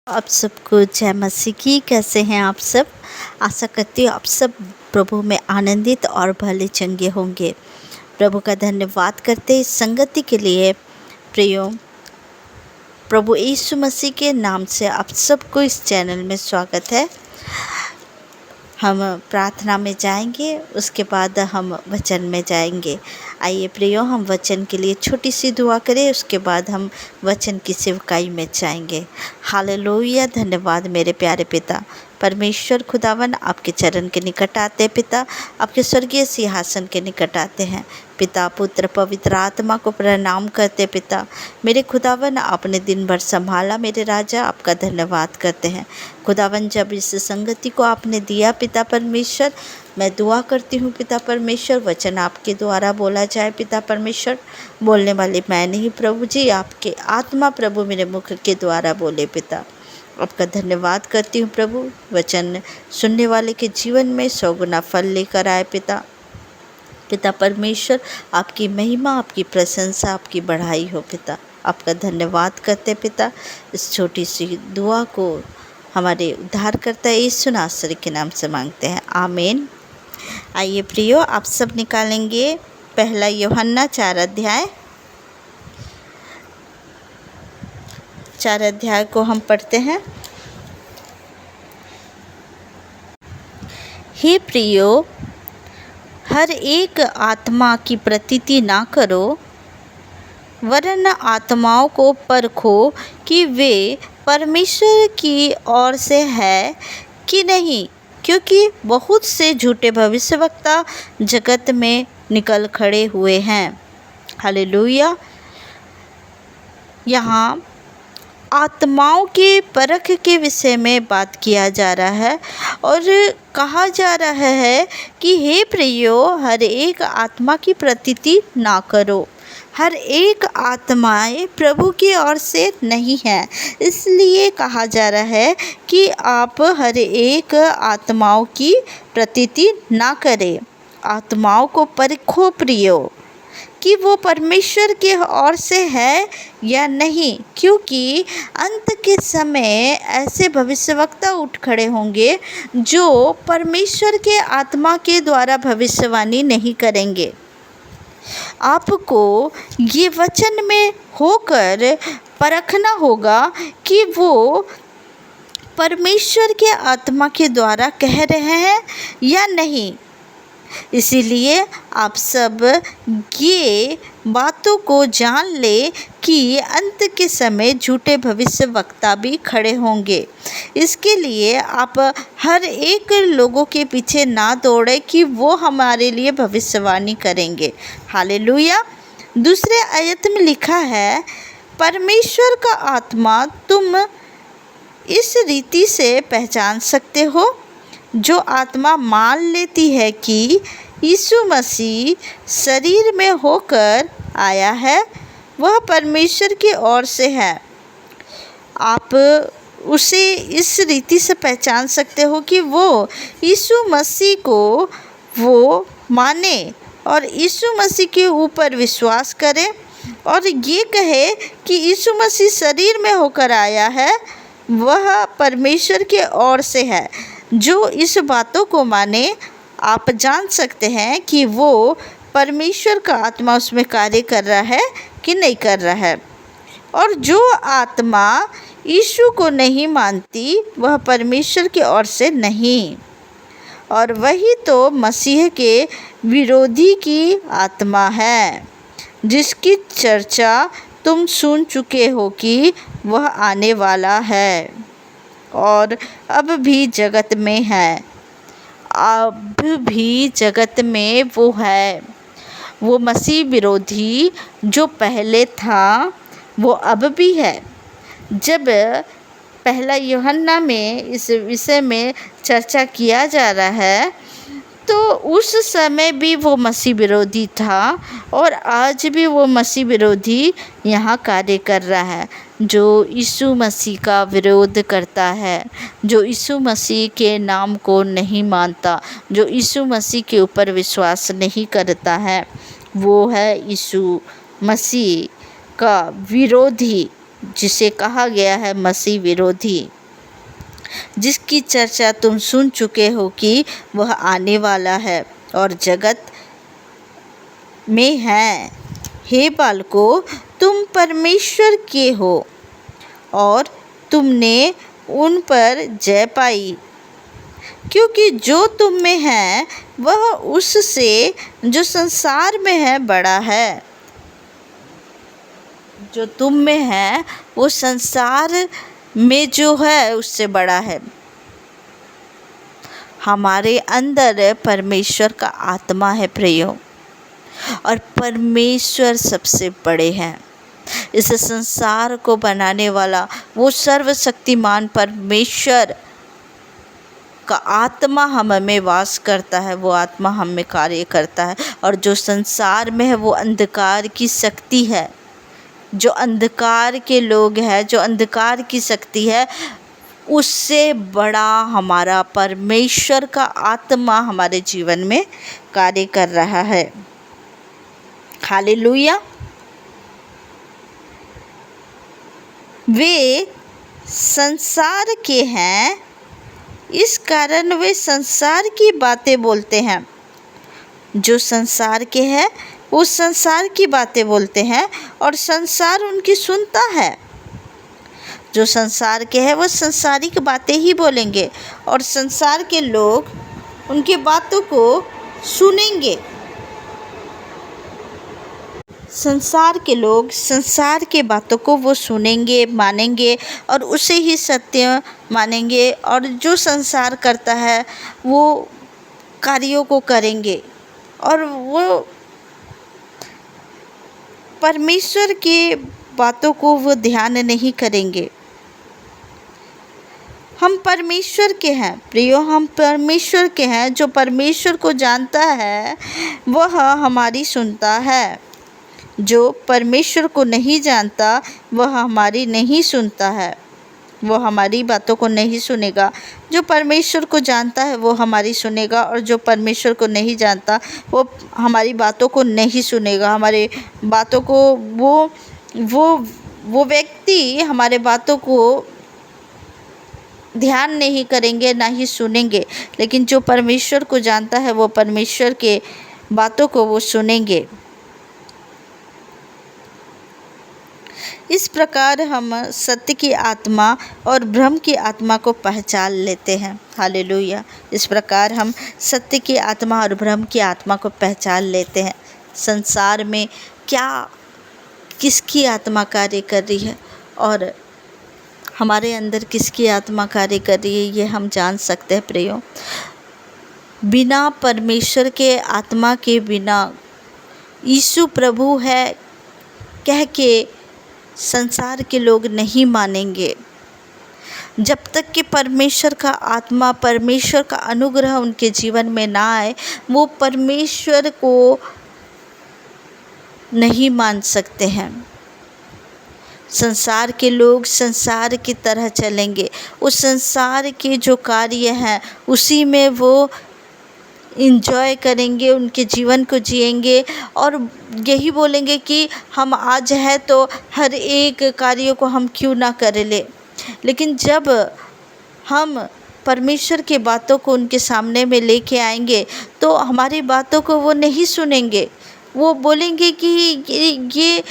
आप सबको जय मसीह की। कैसे हैं आप सब? आशा करती हूँ आप सब प्रभु में आनंदित और भले चंगे होंगे। प्रभु का धन्यवाद करते इस संगति के लिए। प्रियो, प्रभु यीशु मसीह के नाम से आप सबको इस चैनल में स्वागत है। हम प्रार्थना में जाएंगे, उसके बाद हम वचन में जाएंगे। आइए प्रियो, हम वचन के लिए छोटी सी दुआ करें, उसके बाद हम वचन की सेवकाई में जाएंगे। हालेलुया। धन्यवाद मेरे प्यारे पिता परमेश्वर खुदावन, आपके चरण के निकट आते हैं पिता, आपके स्वर्गीय सिंहासन के निकट आते हैं पिता। पुत्र पवित्र आत्मा को प्रणाम करते पिता। मेरे खुदावन, आपने दिन भर संभाला मेरे राजा, आपका धन्यवाद करते हैं खुदावन। जब इस संगति को आपने दिया पिता परमेश्वर, मैं दुआ करती हूँ पिता परमेश्वर, वचन आपके द्वारा बोला जाए पिता परमेश्वर। बोलने वाली मैं नहीं प्रभु जी, आपके आत्मा प्रभु मेरे मुख के द्वारा बोले पिता। आपका धन्यवाद करती हूँ प्रभु। वचन सुनने वाले के जीवन में 100 गुना फल लेकर आए पिता। पिता परमेश्वर, आपकी महिमा, आपकी प्रशंसा, आपकी बढ़ाई हो पिता। आपका धन्यवाद करते पिता। इस छोटी सी दुआ को हमारे उद्धारकर्ता यीशु नासरी के नाम से मांगते हैं, आमीन। आइए प्रियो, आप सब निकालेंगे पहला यूहन्ना 4 अध्याय को हम पढ़ते हैं। हे प्रियो, हर एक आत्मा की प्रतीति ना करो, वरन आत्माओं को परखो कि वे परमेश्वर की ओर से है कि नहीं, क्योंकि बहुत से झूठे भविष्यवक्ता जगत में निकल खड़े हुए हैं। हालेलुया। यहाँ आत्माओं के परख के विषय में बात किया जा रहा है और कहा जा रहा है कि हे प्रियो, हर एक आत्मा की प्रतीति ना करो। हर एक आत्माएं प्रभु की ओर से नहीं है, इसलिए कहा जा रहा है कि आप हर एक आत्माओं की प्रतीति ना करें। आत्माओं को परखो प्रियो कि वो परमेश्वर के ओर से है या नहीं, क्योंकि अंत के समय ऐसे भविष्यवक्ता उठ खड़े होंगे जो परमेश्वर के आत्मा के द्वारा भविष्यवाणी नहीं करेंगे। आपको ये वचन में होकर परखना होगा कि वो परमेश्वर के आत्मा के द्वारा कह रहे हैं या नहीं। इसीलिए आप सब ये बातों को जान ले कि अंत के समय झूठे भविष्यवक्ता भी खड़े होंगे। इसके लिए आप हर एक लोगों के पीछे ना दौड़े कि वो हमारे लिए भविष्यवाणी करेंगे। हालेलुया। दूसरे आयत में लिखा है, परमेश्वर का आत्मा तुम इस रीति से पहचान सकते हो, जो आत्मा मान लेती है कि यीशु मसीह शरीर में होकर आया है, वह परमेश्वर की ओर से है। आप उसे इस रीति से पहचान सकते हो कि वो यीशु मसीह को वो माने और यीशु मसीह के ऊपर विश्वास करे और ये कहे कि यीशु मसीह शरीर में होकर आया है, वह परमेश्वर के ओर से है। जो इस बातों को माने, आप जान सकते हैं कि वो परमेश्वर का आत्मा उसमें कार्य कर रहा है कि नहीं कर रहा है। और जो आत्मा यीशु को नहीं मानती, वह परमेश्वर की ओर से नहीं, और वही तो मसीह के विरोधी की आत्मा है, जिसकी चर्चा तुम सुन चुके हो कि वह आने वाला है और अब भी जगत में है। अब भी जगत में वो है, वो मसीह विरोधी जो पहले था वो अब भी है। जब पहला यूहन्ना में इस विषय में चर्चा किया जा रहा है, तो उस समय भी वो मसीह विरोधी था और आज भी वो मसीह विरोधी यहाँ कार्य कर रहा है, जो यीशु मसीह का विरोध करता है, जो यीशु मसीह के नाम को नहीं मानता, जो यीशु मसीह के ऊपर विश्वास नहीं करता है, वो है यीशु मसीह का विरोधी। जिसे कहा गया है मसीह विरोधी, जिसकी चर्चा तुम सुन चुके हो कि वह आने वाला है और जगत में है। हे बालकों, तुम परमेश्वर के हो और तुमने उन पर जय पाई, क्योंकि जो तुम में है वह उससे जो संसार में है बड़ा है। जो तुम में है वो संसार में जो है उससे बड़ा है। हमारे अंदर परमेश्वर का आत्मा है प्रियो, और परमेश्वर सबसे बड़े हैं। इस संसार को बनाने वाला वो सर्वशक्तिमान परमेश्वर का आत्मा हम में वास करता है, वो आत्मा हम में कार्य करता है। और जो संसार में है वो अंधकार की शक्ति है, जो अंधकार के लोग हैं, जो अंधकार की शक्ति है, उससे बड़ा हमारा परमेश्वर का आत्मा हमारे जीवन में कार्य कर रहा है। हालेलुया। वे संसार के हैं, इस कारण वे संसार की बातें बोलते हैं। जो संसार के हैं वो संसार की बातें बोलते हैं और संसार उनकी सुनता है। जो संसार के हैं वो संसारिक बातें ही बोलेंगे और संसार के लोग उनकी बातों को सुनेंगे। संसार के लोग संसार के बातों को वो सुनेंगे, मानेंगे और उसे ही सत्य मानेंगे, और जो संसार करता है वो कार्यों को करेंगे और वो परमेश्वर की बातों को वो ध्यान नहीं करेंगे। हम परमेश्वर के हैं प्रियो, हम परमेश्वर के हैं। जो परमेश्वर को जानता है वह हमारी सुनता है। जो परमेश्वर को नहीं जानता वह हमारी नहीं सुनता है, वो हमारी बातों को नहीं सुनेगा। जो परमेश्वर को जानता है वो हमारी सुनेगा, और जो परमेश्वर को नहीं जानता वो हमारी बातों को नहीं सुनेगा। हमारे बातों को वो व्यक्ति हमारे बातों को ध्यान नहीं करेंगे, ना ही सुनेंगे। लेकिन जो परमेश्वर को जानता है वो परमेश्वर के बातों को वो सुनेंगे। इस प्रकार हम सत्य की आत्मा और भ्रम की आत्मा को पहचान लेते हैं। हालेलुया। इस प्रकार हम सत्य की आत्मा और भ्रम की आत्मा को पहचान लेते हैं। संसार में क्या किसकी आत्मा कार्य कर रही है और हमारे अंदर किसकी आत्मा कार्य कर रही है, ये हम जान सकते हैं प्रियो। बिना परमेश्वर के आत्मा के बिना यीशु प्रभु है कह के संसार के लोग नहीं मानेंगे। जब तक कि परमेश्वर का आत्मा, परमेश्वर का अनुग्रह उनके जीवन में ना आए, वो परमेश्वर को नहीं मान सकते हैं। संसार के लोग संसार की तरह चलेंगे, उस संसार के जो कार्य हैं उसी में वो इंजॉय करेंगे, उनके जीवन को जिएंगे और यही बोलेंगे कि हम आज है तो हर एक कार्य को हम क्यों ना कर ले। लेकिन जब हम परमेश्वर की बातों को उनके सामने में लेके आएंगे तो हमारी बातों को वो नहीं सुनेंगे। वो बोलेंगे कि ये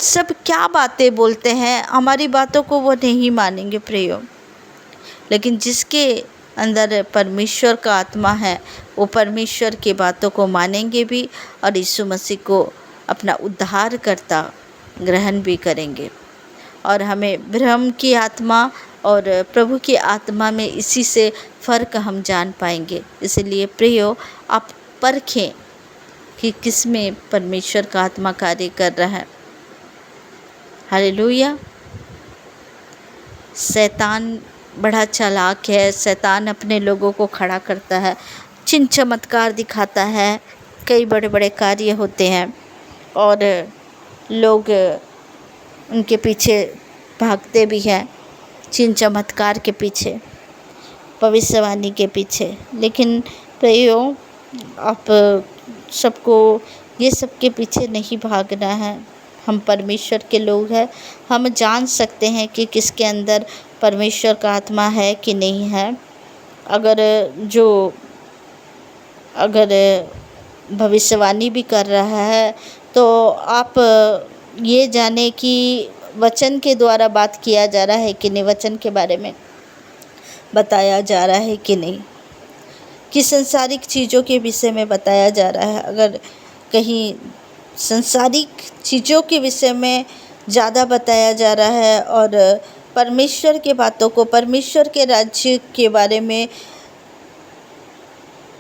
सब क्या बातें बोलते हैं, हमारी बातों को वो नहीं मानेंगे प्रियो। लेकिन जिसके अंदर परमेश्वर का आत्मा है वो परमेश्वर की बातों को मानेंगे भी और यीशु मसीह को अपना उद्धारकर्ता ग्रहण भी करेंगे। और हमें भ्रम की आत्मा और प्रभु की आत्मा में इसी से फ़र्क हम जान पाएंगे। इसलिए प्रियो, आप परखें कि किस में परमेश्वर का आत्मा कार्य कर रहा है। हालेलुया। शैतान बड़ा चालाक है। शैतान अपने लोगों को खड़ा करता है, चिन्ह चमत्कार दिखाता है, कई बड़े बड़े कार्य होते हैं और लोग उनके पीछे भागते भी हैं, चिन्ह चमत्कार के पीछे, भविष्यवाणी के पीछे। लेकिन प्रियो, आप सबको ये सब के पीछे नहीं भागना है। हम परमेश्वर के लोग हैं। हम जान सकते हैं कि किसके अंदर परमेश्वर का आत्मा है कि नहीं है। अगर भविष्यवाणी भी कर रहा है तो आप ये जाने कि वचन के द्वारा बात किया जा रहा है कि नहीं, वचन के बारे में बताया जा रहा है कि नहीं, कि संसारिक चीज़ों के विषय में बताया जा रहा है। अगर कहीं संसारिक चीज़ों के विषय में ज़्यादा बताया जा रहा है और परमेश्वर के बातों को, परमेश्वर के राज्य के बारे में,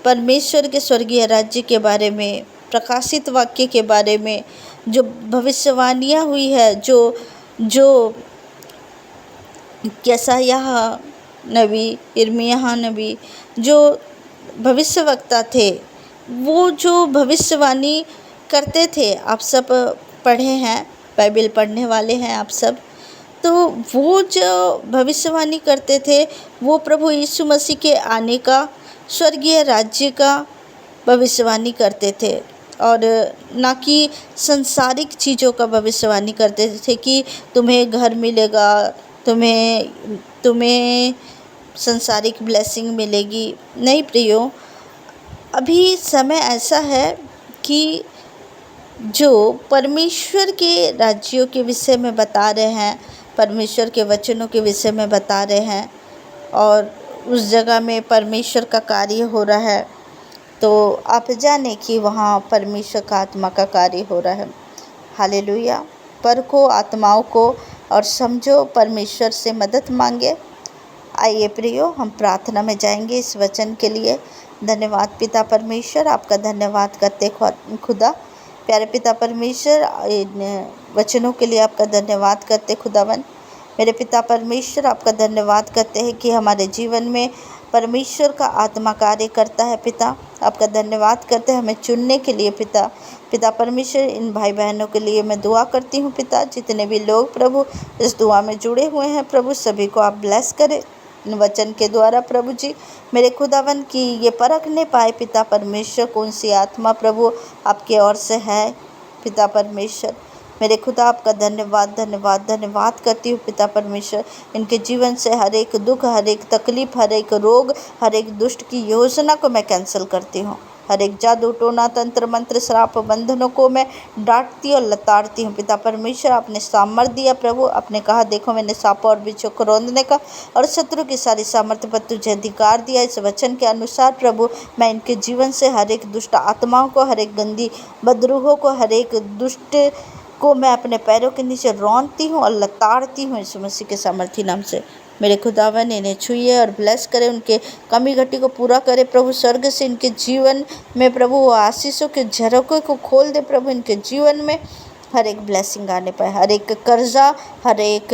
परमेश्वर के स्वर्गीय राज्य के बारे में, प्रकाशित वाक्य के बारे में जो भविष्यवाणियाँ हुई है, जो यशायाह नबी, यिर्मयाह नबी, जो भविष्यवक्ता थे, वो जो भविष्यवाणी करते थे, आप सब पढ़े हैं, बाइबल पढ़ने वाले हैं आप सब, तो वो जो भविष्यवाणी करते थे वो प्रभु यीशु मसीह के आने का, स्वर्गीय राज्य का भविष्यवाणी करते थे, और ना कि संसारिक चीज़ों का भविष्यवाणी करते थे कि तुम्हें घर मिलेगा, तुम्हें संसारिक ब्लेसिंग मिलेगी। नहीं प्रियो, अभी समय ऐसा है कि जो परमेश्वर के राज्यों के विषय में बता रहे हैं, परमेश्वर के वचनों के विषय में बता रहे हैं, और उस जगह में परमेश्वर का कार्य हो रहा है, तो आप जाने कि वहाँ परमेश्वर का आत्मा का कार्य हो रहा है। हालेलुया। परखो आत्माओं को और समझो, परमेश्वर से मदद मांगे। आइए प्रियो, हम प्रार्थना में जाएंगे इस वचन के लिए। धन्यवाद पिता परमेश्वर, आपका धन्यवाद करते खुदा। प्यारे पिता परमेश्वर, इन वचनों के लिए आपका धन्यवाद करते खुदावन। मेरे पिता परमेश्वर, आपका धन्यवाद करते हैं कि हमारे जीवन में परमेश्वर का आत्मा कार्य करता है। पिता आपका धन्यवाद करते हैं हमें चुनने के लिए। पिता परमेश्वर, इन भाई बहनों के लिए मैं दुआ करती हूँ पिता, जितने भी लोग प्रभु इस दुआ में जुड़े हुए हैं प्रभु, सभी को आप ब्लेस करें इन वचन के द्वारा प्रभु जी। मेरे खुदावन की ये परख नहीं पाए पिता परमेश्वर कौन सी आत्मा प्रभु आपके ओर से है। पिता परमेश्वर, मेरे खुदा आपका धन्यवाद धन्यवाद धन्यवाद करती हूँ पिता परमेश्वर। इनके जीवन से हर एक दुख, हर एक तकलीफ, हर एक रोग, हर एक दुष्ट की योजना को मैं कैंसिल करती हूँ। हर एक जादू टोना तंत्र मंत्र श्राप बंधनों को मैं डांटती और लताड़ती हूँ। पिता परमेश्वर, आपने सामर्थ दिया प्रभु, आपने कहा देखो मैंने सांपों और बिच्छों को रौंदने का और शत्रु की सारी सामर्थ्य पर तुझे अधिकार दिया। इस वचन के अनुसार प्रभु मैं इनके जीवन से हर एक दुष्ट आत्माओं को, हर एक गंदी बदरूहों को, हर एक दुष्ट को मैं अपने पैरों के नीचे रौंदती हूँ और लताड़ती हूँ यीशु मसीह के सामर्थी नाम से। मेरे खुदावन इन्हें छुइए और ब्लेस करे, उनके कमी घटी को पूरा करे प्रभु। स्वर्ग से इनके जीवन में प्रभु वो आशीषों के झरोखे को खोल दे प्रभु। इनके जीवन में हर एक ब्लेसिंग आने पाए, हर एक कर्जा, हर एक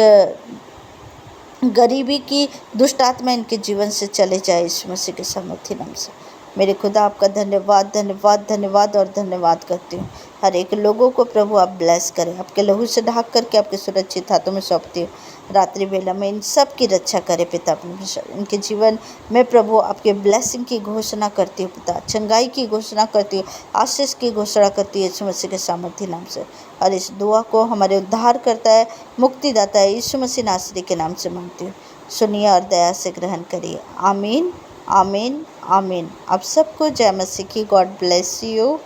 गरीबी की दुष्ट आत्मा इनके जीवन से चले जाए यीशु मसीह के सामर्थी नाम से। मेरे खुदा आपका धन्यवाद धन्यवाद धन्यवाद और धन्यवाद करती हूँ। हर एक लोगों को प्रभु आप ब्लेस करें, आपके लहू से ढक करके आपके सुरक्षित हाथों में सौंपती हूँ। रात्रि बेला में इन सब की रक्षा करें पिता परमेश्वर। इनके जीवन में प्रभु आपके ब्लेसिंग की घोषणा करती हूँ पिता, चंगाई की घोषणा करती हूँ, आशीष की घोषणा करती है यीशु मसीह के सामर्थी नाम से। और इस दुआ को हमारे उद्धार करता है, मुक्तिदाता है यीशु मसीह नासरी के नाम से मांगती हूँ। सुनिए और दया से ग्रहण करिए। आमीन आमीन आमीन। आप सबको जय मसीह की। God bless you.